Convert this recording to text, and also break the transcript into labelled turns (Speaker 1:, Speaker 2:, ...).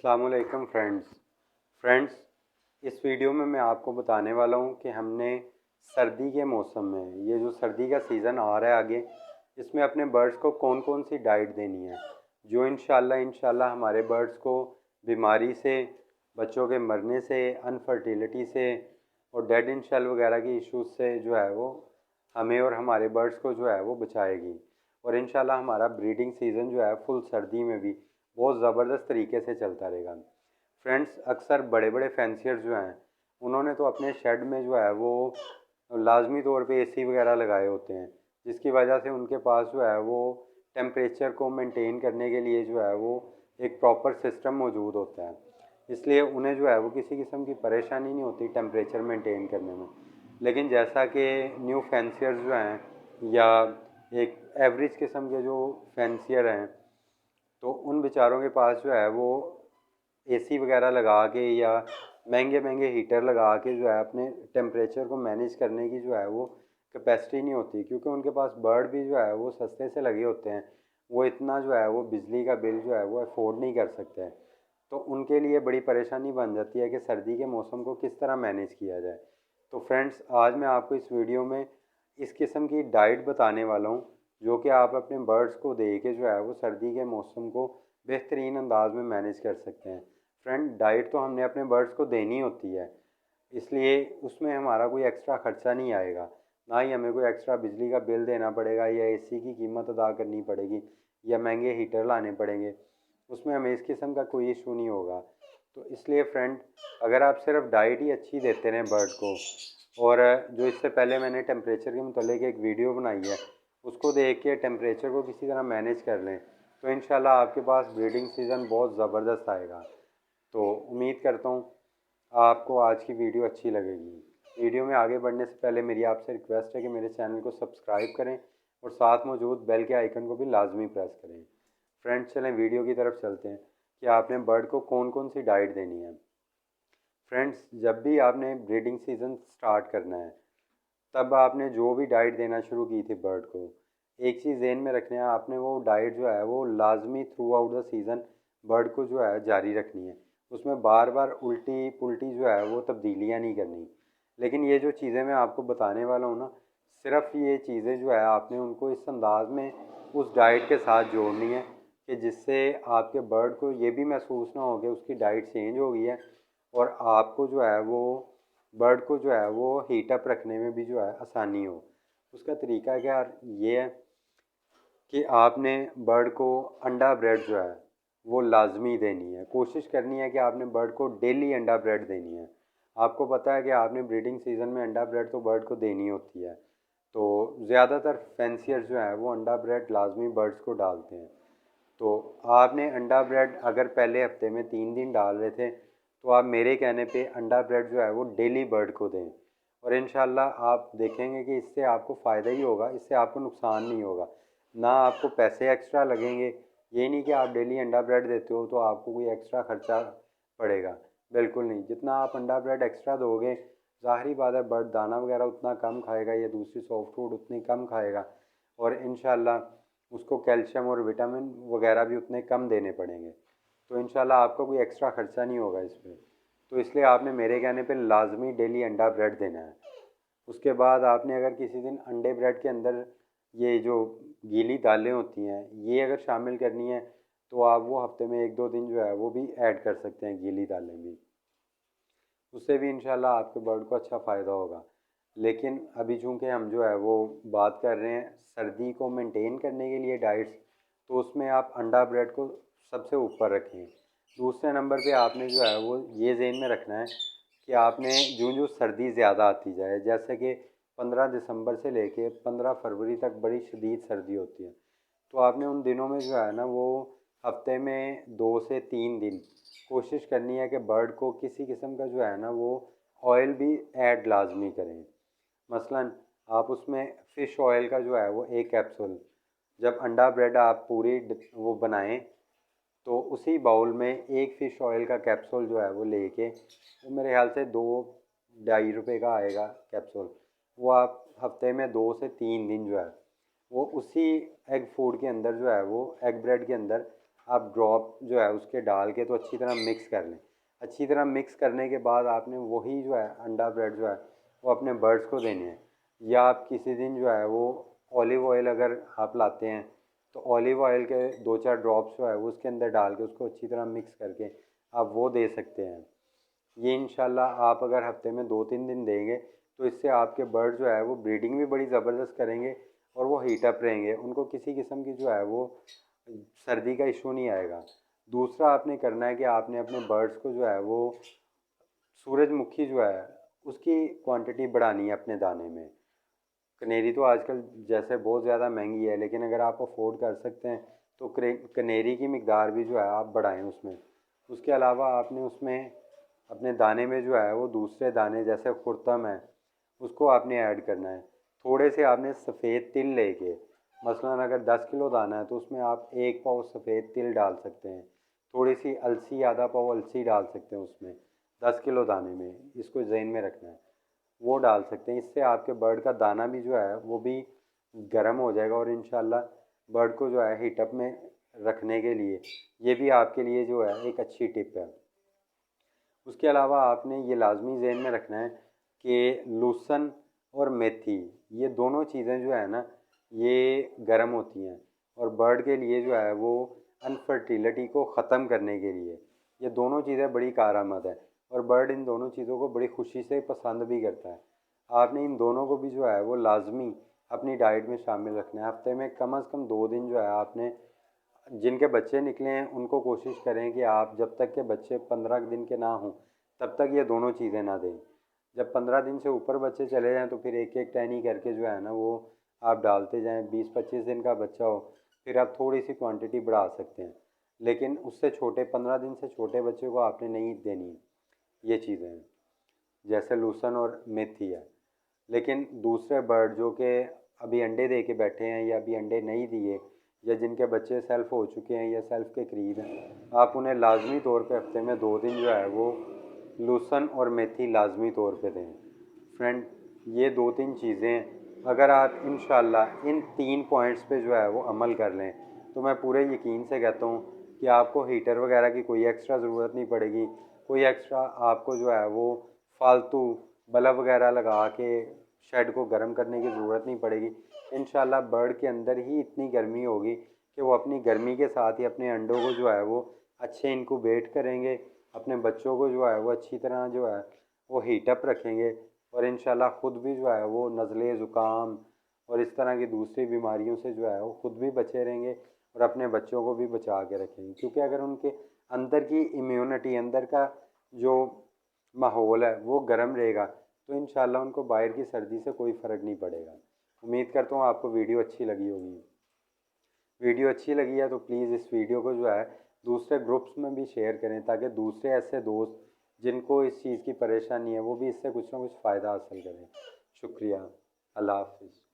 Speaker 1: अस्सलामुअलैकुम फ्रेंड्स, इस वीडियो में मैं आपको बताने वाला हूँ कि हमने सर्दी के मौसम में, ये जो सर्दी का सीज़न आ रहा है आगे, इसमें अपने बर्ड्स को कौन कौन सी डाइट देनी है जो इंशाल्लाह हमारे बर्ड्स को बीमारी से, बच्चों के मरने से, अनफर्टिलिटी से और डेड इन शेल वगैरह की इश्यूज से जो है वो हमें और हमारे बर्ड्स को जो है वो बचाएगी। और इंशाल्लाह हमारा ब्रीडिंग सीज़न जो है फुल सर्दी में भी बहुत ज़बरदस्त तरीके से चलता रहेगा। फ्रेंड्स, अक्सर बड़े बड़े फैंसियर्स जो हैं उन्होंने तो अपने शेड में जो है वो लाजमी तौर पे एसी वगैरह लगाए होते हैं, जिसकी वजह से उनके पास जो है वो टेम्परेचर को मेंटेन करने के लिए जो है वो एक प्रॉपर सिस्टम मौजूद होता है। इसलिए उन्हें जो है वो किसी किस्म की परेशानी नहीं होती टेम्परेचर मेंटेन करने में। लेकिन जैसा कि न्यू फैंसियर्स जो हैं या एक एवरेज किस्म के जो फैंसियर हैं, तो उन बेचारों के पास जो है वो एसी वगैरह लगा के या महंगे महंगे हीटर लगा के जो है अपने टेम्परेचर को मैनेज करने की जो है वो कैपेसिटी नहीं होती, क्योंकि उनके पास बर्ड भी जो है वो सस्ते से लगे होते हैं। वो इतना जो है वो बिजली का बिल जो है वो अफोर्ड नहीं कर सकते हैं। तो उनके लिए बड़ी परेशानी बन जाती है कि सर्दी के मौसम को किस तरह मैनेज किया जाए। तो फ्रेंड्स, आज मैं आपको इस वीडियो में इस किस्म की डाइट बताने वाला हूँ जो कि आप अपने बर्ड्स को दे के जो है वो सर्दी के मौसम को बेहतरीन अंदाज में मैनेज कर सकते हैं। फ्रेंड, डाइट तो हमने अपने बर्ड्स को देनी होती है, इसलिए उसमें हमारा कोई एक्स्ट्रा ख़र्चा नहीं आएगा, ना ही हमें कोई एक्स्ट्रा बिजली का बिल देना पड़ेगा या एसी की कीमत अदा करनी पड़ेगी या महंगे हीटर लाने पड़ेंगे। उसमें हमें इस किस्म का कोई इशू नहीं होगा। तो इसलिए फ्रेंड, अगर आप सिर्फ डाइट ही अच्छी देते रहें बर्ड को, और जो इससे पहले मैंने टेम्परेचर के मुतालिक एक वीडियो बनाई है, उसको देख के टेम्परेचर को किसी तरह मैनेज कर लें, तो इंशाल्लाह आपके पास ब्रीडिंग सीज़न बहुत ज़बरदस्त आएगा। तो उम्मीद करता हूँ आपको आज की वीडियो अच्छी लगेगी। वीडियो में आगे बढ़ने से पहले मेरी आपसे रिक्वेस्ट है कि मेरे चैनल को सब्सक्राइब करें और साथ मौजूद बेल के आइकन को भी लाजमी प्रेस करें। फ्रेंड्स, चलें वीडियो की तरफ चलते हैं कि आपने बर्ड को कौन कौन सी डाइट देनी है। फ्रेंड्स, जब भी आपने ब्रीडिंग सीज़न स्टार्ट करना है, तब आपने जो भी डाइट देना शुरू की थी बर्ड को, एक चीज़ ज़हन में रखनी है, आपने वो डाइट जो है वो लाजमी through out the season bird को जो है जारी रखनी है। उसमें बार बार उल्टी पुल्टी जो है वो तब्दीलियाँ नहीं करनी। लेकिन ये जो चीज़ें मैं आपको बताने वाला हूँ ना, सिर्फ ये चीज़ें जो है आपने उनको इस अंदाज में उस डाइट के साथ जोड़नी है कि जिससे आपके बर्ड को ये भी महसूस ना हो कि उसकी डाइट चेंज हो गई है, और आपको जो है वो बर्ड को जो है वो हीटअप रखने में भी जो है आसानी हो। उसका तरीका क्या ये है कि आपने बर्ड को अंडा ब्रेड जो है वो लाजमी देनी है। कोशिश करनी है कि आपने बर्ड को डेली अंडा ब्रेड देनी है। आपको पता है कि आपने ब्रीडिंग सीज़न में अंडा ब्रेड तो बर्ड को देनी होती है। तो ज़्यादातर फैंसियर्स जो हैं वो अंडा ब्रेड लाजमी बर्ड्स को डालते हैं। तो आपने अंडा ब्रेड अगर पहले हफ्ते में 3 दिन डाल रहे थे, तो आप मेरे कहने पे अंडा ब्रेड जो है वो डेली बर्ड को दें, और इंशाल्लाह आप देखेंगे कि इससे आपको फ़ायदा ही होगा, इससे आपको नुकसान नहीं होगा, ना आपको पैसे एक्स्ट्रा लगेंगे। ये नहीं कि आप डेली अंडा ब्रेड देते हो तो आपको कोई एक्स्ट्रा ख़र्चा पड़ेगा, बिल्कुल नहीं। जितना आप अंडा ब्रेड एक्स्ट्रा दोगे, ज़ाहिरी बात है बर्ड दाना वगैरह उतना कम खाएगा या दूसरी सॉफ्ट फूड उतनी कम खाएगा, और इंशाल्लाह उसको कैल्शियम और विटामिन वगैरह भी उतने कम देने पड़ेंगे। तो इंशाल्लाह आपका कोई एक्स्ट्रा ख़र्चा नहीं होगा इस पर। तो इसलिए आपने मेरे कहने पे लाजमी डेली अंडा ब्रेड देना है। उसके बाद आपने अगर किसी दिन अंडे ब्रेड के अंदर ये जो गीली दालें होती हैं ये अगर शामिल करनी है, तो आप वो हफ्ते में 1-2 दिन जो है वो भी ऐड कर सकते हैं, गीली दालें भी। उससे भी इंशाल्लाह आपके बर्ड को अच्छा फ़ायदा होगा। लेकिन अभी चूँकि हम जो है वो बात कर रहे हैं सर्दी को मेंटेन करने के लिए डाइट्स, तो उसमें आप अंडा ब्रेड को सबसे ऊपर रखें। दूसरे नंबर पे आपने जो है वो ये ज़हन में रखना है कि आपने जो सर्दी ज़्यादा आती जाए, जैसे कि 15 दिसंबर से लेके 15 फरवरी तक बड़ी शदीद सर्दी होती है, तो आपने उन दिनों में जो है ना वो हफ्ते में 2 से 3 दिन कोशिश करनी है कि बर्ड को किसी किस्म का जो है ना वो ऑयल भी ऐड लाजमी करें। मसलन आप उसमें फ़िश ऑयल का जो है वो एक कैप्सूल, जब अंडा ब्रेड आप पूरी वो बनाएं, तो उसी बाउल में एक फ़िश ऑयल का कैप्सूल जो है वो लेके, वो मेरे ख्याल से 2-2.5 रुपए का आएगा कैप्सूल, वो आप हफ्ते में 2 से 3 दिन जो है वो उसी एग फूड के अंदर जो है वो एग ब्रेड के अंदर आप ड्रॉप जो है उसके डाल के तो अच्छी तरह मिक्स कर लें। अच्छी तरह मिक्स करने के बाद आपने वही जो है अंडा ब्रेड जो है वो अपने बर्ड्स को देने हैं। या आप किसी दिन जो है वो ऑलिव ऑयल अगर आप लाते हैं तो ऑलिव ऑयल के 2-4 ड्रॉप्स जो है वो उसके अंदर डाल के उसको अच्छी तरह मिक्स करके आप वो दे सकते हैं। ये इंशाल्लाह आप अगर हफ्ते में 2-3 दिन देंगे तो इससे आपके बर्ड जो है वो ब्रीडिंग भी बड़ी ज़बरदस्त करेंगे और वो हीट अप रहेंगे, उनको किसी किस्म की जो है वो सर्दी का इशू नहीं आएगा। दूसरा आपने करना है कि आपने अपने बर्ड्स को जो है वो सूरजमुखी जो है उसकी क्वांटिटी बढ़ानी है अपने दाने में। कनेरी तो आजकल जैसे बहुत ज़्यादा महंगी है, लेकिन अगर आप अफोर्ड कर सकते हैं तो कनेरी की मिकदार भी जो है आप बढ़ाएं उसमें। उसके अलावा आपने उसमें अपने दाने में जो है वो दूसरे दाने जैसे खुरतम है उसको आपने ऐड करना है। थोड़े से आपने सफ़ेद तिल लेके, मसलन अगर 10 किलो दाना है तो उसमें आप 1 पाव सफ़ेद तिल डाल सकते हैं। थोड़ी सी अलसी, आधा पाव अलसी डाल सकते हैं उसमें 10 किलो दाने में, इसको जहन में रखना है। वो डाल सकते हैं, इससे आपके बर्ड का दाना भी जो है वो भी गर्म हो जाएगा और इंशाल्लाह बर्ड को जो है हीटअप में रखने के लिए ये भी आपके लिए जो है एक अच्छी टिप है। उसके अलावा आपने ये लाजमी जहन में रखना है कि लूसन और मेथी ये दोनों चीज़ें जो है ना ये गर्म होती हैं और बर्ड के लिए जो है वो अनफर्टिलिटी को ख़त्म करने के लिए ये दोनों चीज़ें बड़ी कारआमद है और बर्ड इन दोनों चीज़ों को बड़ी खुशी से पसंद भी करता है। आपने इन दोनों को भी जो है वो लाजमी अपनी डाइट में शामिल रखना है। हफ्ते में कम से कम 2 दिन जो है आपने, जिनके बच्चे निकले हैं उनको कोशिश करें कि आप जब तक के बच्चे 15 दिन के ना हों तब तक ये दोनों चीज़ें ना दें। जब 15 दिन से ऊपर बच्चे चले जाएँ तो फिर एक एक टहनी करके जो है ना वो आप डालते जाएँ। 20-25 दिन का बच्चा हो फिर आप थोड़ी सी क्वांटिटी बढ़ा सकते हैं, लेकिन उससे छोटे 15 दिन से छोटे बच्चे को आपने नहीं देनी ये चीज़ें हैं, जैसे लूसन और मेथी है। लेकिन दूसरे बर्ड जो कि अभी अंडे दे के बैठे हैं या अभी अंडे नहीं दिए या जिनके बच्चे सेल्फ हो चुके हैं या सेल्फ के करीब हैं, आप उन्हें लाजमी तौर पे हफ्ते में 2 दिन जो है वो लूसन और मेथी लाजमी तौर पे दें। फ्रेंड, ये 2-3 चीज़ें अगर आप इंशाल्लाह इन 3 पॉइंट्स पे जो है वो अमल कर लें तो मैं पूरे यकीन से कहता हूँ कि आपको हीटर वगैरह की कोई एक्स्ट्रा ज़रूरत नहीं पड़ेगी। कोई एक्स्ट्रा आपको जो है वो फालतू बल्ब वगैरह लगा के शेड को गर्म करने की ज़रूरत नहीं पड़ेगी। इंशाल्लाह बर्ड के अंदर ही इतनी गर्मी होगी कि वो अपनी गर्मी के साथ ही अपने अंडों को जो है वो अच्छे इनक्यूबेट करेंगे, अपने बच्चों को जो है वो अच्छी तरह जो है वो हीटअप रखेंगे और इंशाल्लाह ख़ुद भी जो है वो नज़ले ज़ुकाम और इस तरह की दूसरी बीमारियों से जो है वो ख़ुद भी बचे रहेंगे और अपने बच्चों को भी बचा के रखेंगे। क्योंकि अगर उनके अंदर की इम्यूनिटी, अंदर का जो माहौल है वो गर्म रहेगा तो इंशाल्लाह उनको बाहर की सर्दी से कोई फ़र्क नहीं पड़ेगा। उम्मीद करता हूँ आपको वीडियो अच्छी लगी होगी। वीडियो अच्छी लगी है तो प्लीज़ इस वीडियो को जो है दूसरे ग्रुप्स में भी शेयर करें ताकि दूसरे ऐसे दोस्त जिनको इस चीज़ की परेशानी है वो भी इससे कुछ ना कुछ फ़ायदा हासिल करें। शुक्रिया। अल्लाह हाफ़िज़।